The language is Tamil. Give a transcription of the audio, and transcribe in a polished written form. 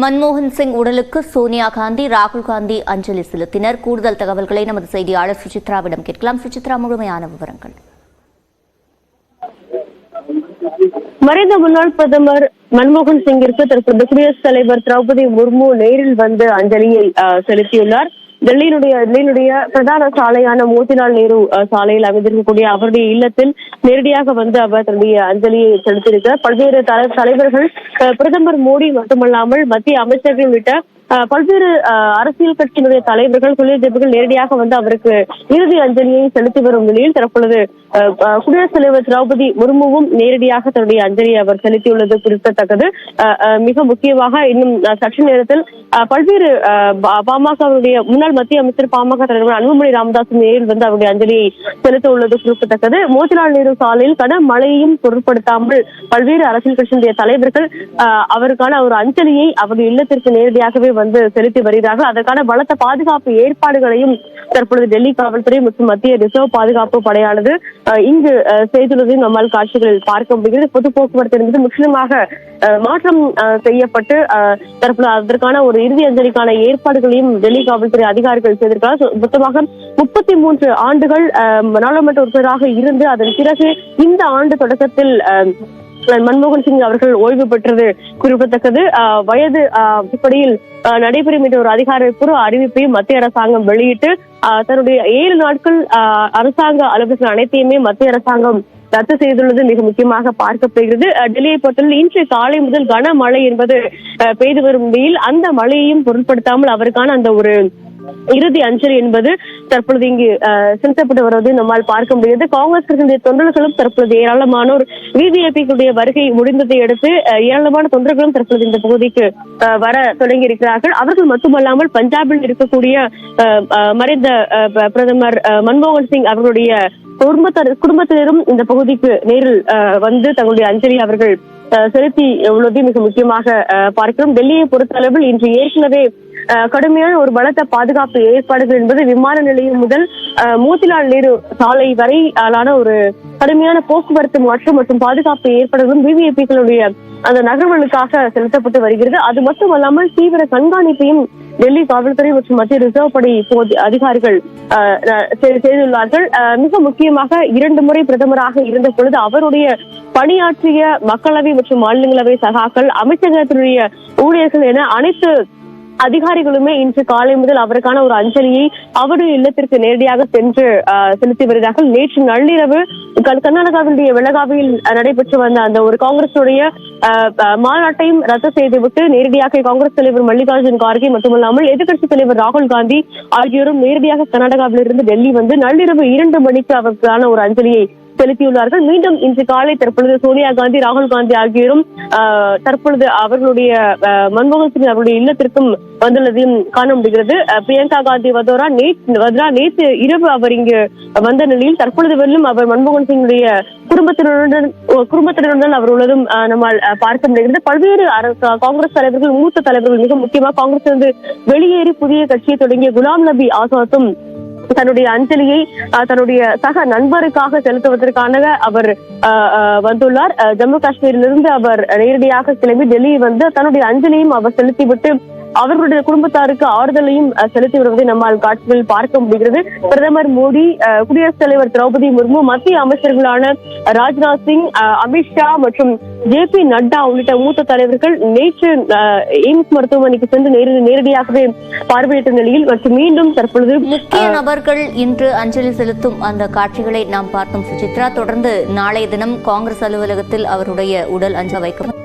மன்மோகன் சிங் உடலுக்கு சோனியா காந்தி, ராகுல் காந்தி அஞ்சலி செலுத்தினர். கூடுதல் தகவல்களை நமது செய்தியாளர் சுசித்ராவிடம் கேட்கலாம். சுசித்ரா, முழுமையான விவரங்கள். மறைந்த முன்னாள் பிரதமர் மன்மோகன் சிங்கிற்கு தற்போது குடியரசுத் தலைவர் திரௌபதி முர்மு நேரில் வந்து அஞ்சலியை செலுத்தியுள்ளார். டெல்லியினுடைய பிரதான சாலையான மோதிலால் நேரு சாலையில் அமைந்திருக்கக்கூடிய அவருடைய இல்லத்தில் நேரடியாக வந்து அவர் தன்னுடைய அஞ்சலியை செலுத்தியிருக்கிறார். பல்வேறு தலைவர்கள், பிரதமர் மோடி மட்டுமல்லாமல் மத்திய அமைச்சர்கள் உள்ளிட்ட பல்வேறு அரசியல் கட்சியினுடைய தலைவர்கள், தொழிலதிபர்கள் நேரடியாக வந்து அவருக்கு இறுதி அஞ்சலியை செலுத்தி வரும் நிலையில் தற்பொழுது குடியரசுத் தலைவர் திரௌபதி முர்முவும் நேரடியாக தன்னுடைய அஞ்சலியை அவர் செலுத்தியுள்ளது குறிப்பிடத்தக்கது. மிக முக்கியமாக இன்னும் சற்று நேரத்தில் பல்வேறு பாமகவுடைய முன்னாள் மத்திய அமைச்சர் பாமக தலைவர் அன்புமணி ராமதாஸ் நேரில் வந்து அவருடைய அஞ்சலியை செலுத்த உள்ளது குறிப்பிடத்தக்கது. மோதிலால் நேரு சாலையில் கனமழையையும் பொருட்படுத்தாமல் பல்வேறு அரசியல் கட்சியினுடைய தலைவர்கள் அவருக்கான ஒரு அஞ்சலியை அவருடைய இல்லத்திற்கு நேரடியாகவே வந்து செலுத்தி வருகிறார்கள். அதற்கான பலத்த பாதுகாப்பு ஏற்பாடுகளையும் தற்பொழுது டெல்லி காவல்துறை மற்றும் மத்திய ரிசர்வ் பாதுகாப்பு படையானது இங்கு செய்துள்ளதையும் நம்மால் காட்சிகளில் பார்க்க முடிகிறது. பொது போக்குவரத்து என்பது முற்றிலுமாக மாற்றம் செய்யப்பட்டு தற்போது அதற்கான ஒரு இறுதி அஞ்சலிக்கான ஏற்பாடுகளையும் டெல்லி காவல்துறை அதிகாரிகள் செய்திருக்கிறார். மொத்தமாக 33 ஆண்டுகள் நாடாளுமன்ற உறுப்பினராக இருந்து அதன் பிறகு இந்த ஆண்டு தொடக்கத்தில் மன்மோகன் சிங் அவர்கள் ஓய்வு பெற்றது குறிப்பிடத்தக்கது. வயது அடிப்படையில் நடைபெறும் என்ற ஒரு அதிகாரப்பூர்வ அறிவிப்பையும் மத்திய அரசாங்கம் வெளியிட்டு தன்னுடைய 7 நாட்கள் அரசாங்க அலுவலர்கள் அனைத்தையுமே மத்திய அரசாங்கம் ரத்து செய்துள்ளது மிக முக்கியமாக பார்க்கப்படுகிறது. டெல்லியை பொறுத்தவரை இன்று காலை முதல் கனமழை என்பது பெய்து வரும் நிலையில் அந்த மழையையும் பொருட்படுத்தாமல் அவருக்கான அந்த ஒரு இறுதி அஞ்சலி என்பது தற்பொழுது இங்கு செலுத்தப்பட்டு வருவதை நம்மால் பார்க்க முடியாது. காங்கிரஸ் கட்சியினுடைய தொண்டர்களும் தற்பொழுது ஏராளமானோர் பிஜேபியுடைய வருகை முடிந்ததை அடுத்து ஏராளமான தொண்டர்களும் தற்பொழுது இந்த பகுதிக்கு வர தொடங்கி இருக்கிறார்கள். அவர்கள் மட்டுமல்லாமல் பஞ்சாபில் இருக்கக்கூடிய மறைந்த பிரதமர் மன்மோகன் சிங் அவர்களுடைய குடும்பத்தினரும் இந்த பகுதிக்கு நேரில் வந்து தங்களுடைய அஞ்சலி அவர்கள் செலுத்தி உள்ளதை மிக முக்கியமாக பார்க்கிறோம். டெல்லியை பொறுத்தளவில் இன்று ஏற்கனவே கடுமையான ஒரு பலத்த பாதுகாப்பு ஏற்பாடுகள் என்பது விமான நிலையம் முதல் மோதிலால் நேரு சாலை வரை ஒரு கடுமையான போக்குவரத்து மாற்றம் மற்றும் பாதுகாப்பு ஏற்பாடுகளும் பிஜேபிகளுடைய அந்த நகர்வுகளுக்காக செலுத்தப்பட்டு வருகிறது. அது மட்டுமல்லாமல் தீவிர கண்காணிப்பையும் டெல்லி காவல்துறை மற்றும் மத்திய ரிசர்வ் படை அதிகாரிகள் செய்துள்ளார்கள். மிக முக்கியமாக 2 முறை பிரதமராக இருந்த பொழுது அவருடைய பணியாற்றிய மக்களவை மற்றும் மாநிலங்களவை சகாக்கள், அமைச்சகத்தினுடைய ஊழியர்கள் என அனைத்து அதிகாரிகளுமே இன்று காலை முதல் அவருக்கான ஒரு அஞ்சலியை அவருடைய இல்லத்திற்கு நேரடியாக சென்று செலுத்தி வருகிறார்கள். நேற்று நள்ளிரவு கர்நாடகாவினுடைய பெலகாவியில் நடைபெற்று வந்த அந்த ஒரு காங்கிரசுடைய மாநாட்டையும் ரத்து செய்துவிட்டு நேரடியாக காங்கிரஸ் தலைவர் மல்லிகார்ஜுன் கார்கே மட்டுமல்லாமல் எதிர்கட்சித் தலைவர் ராகுல் காந்தி ஆகியோரும் நேரடியாக கர்நாடகாவில் இருந்து டெல்லி வந்து நள்ளிரவு 2 மணிக்கு அவருக்கான ஒரு அஞ்சலியை செலுத்தியுள்ளார்கள். மீண்டும் இன்று காலை தற்பொழுது சோனியா காந்தி, ராகுல் காந்தி ஆகியோரும் தற்பொழுது அவர்களுடைய மன்மோகன் சிங் அவருடைய இல்லத்திற்கும் வந்துள்ளதையும் காண முடிகிறது. பிரியங்கா காந்தி வதோரா நேற்று இரவு அவர் இங்கு வந்த நிலையில் தற்பொழுது வெல்லும் அவர் மன்மோகன் சிங்குடைய குடும்பத்தினருடன் அவர் உள்ளதும் நம்மால் பார்க்க முடிகிறது. பல்வேறு காங்கிரஸ் தலைவர்கள், மூத்த தலைவர்கள், மிக முக்கியமாக காங்கிரஸ் வெளியேறி புதிய கட்சியை தொடங்கிய குலாம் நபி ஆசாத்தும் தன்னுடைய அஞ்சலியை தன்னுடைய சக நண்பருக்காக செலுத்துவதற்கான அவர் வந்துள்ளார். ஜம்மு காஷ்மீரிலிருந்து அவர் நேரடியாக கிளம்பி டெல்லி வந்து தன்னுடைய அஞ்சலியும் அவர் செலுத்திவிட்டு அவர்களுடைய குடும்பத்தாருக்கு ஆறுதலையும் செலுத்தி வருவதை நம்மால் காட்சிகளில் பார்க்க முடிகிறது. பிரதமர் மோடி, குடியரசுத் தலைவர் திரௌபதி முர்மு, மத்திய அமைச்சர்களான ராஜ்நாத் சிங், அமித்ஷா மற்றும் JP நட்டா உள்ளிட்ட மூத்த தலைவர்கள் நேற்று எய்ம்ஸ் மருத்துவமனைக்கு சென்று நேரடியாகவே பார்வையிட்ட நிலையில் மற்றும் மீண்டும் தற்பொழுது முக்கிய நபர்கள் இன்று அஞ்சலி செலுத்தும் அந்த காட்சிகளை நாம் பார்த்தோம். சுசித்ரா, தொடர்ந்து நாளைய தினம் காங்கிரஸ் அலுவலகத்தில் அவருடைய உடல் அஞ்ச வைக்கப்படும்.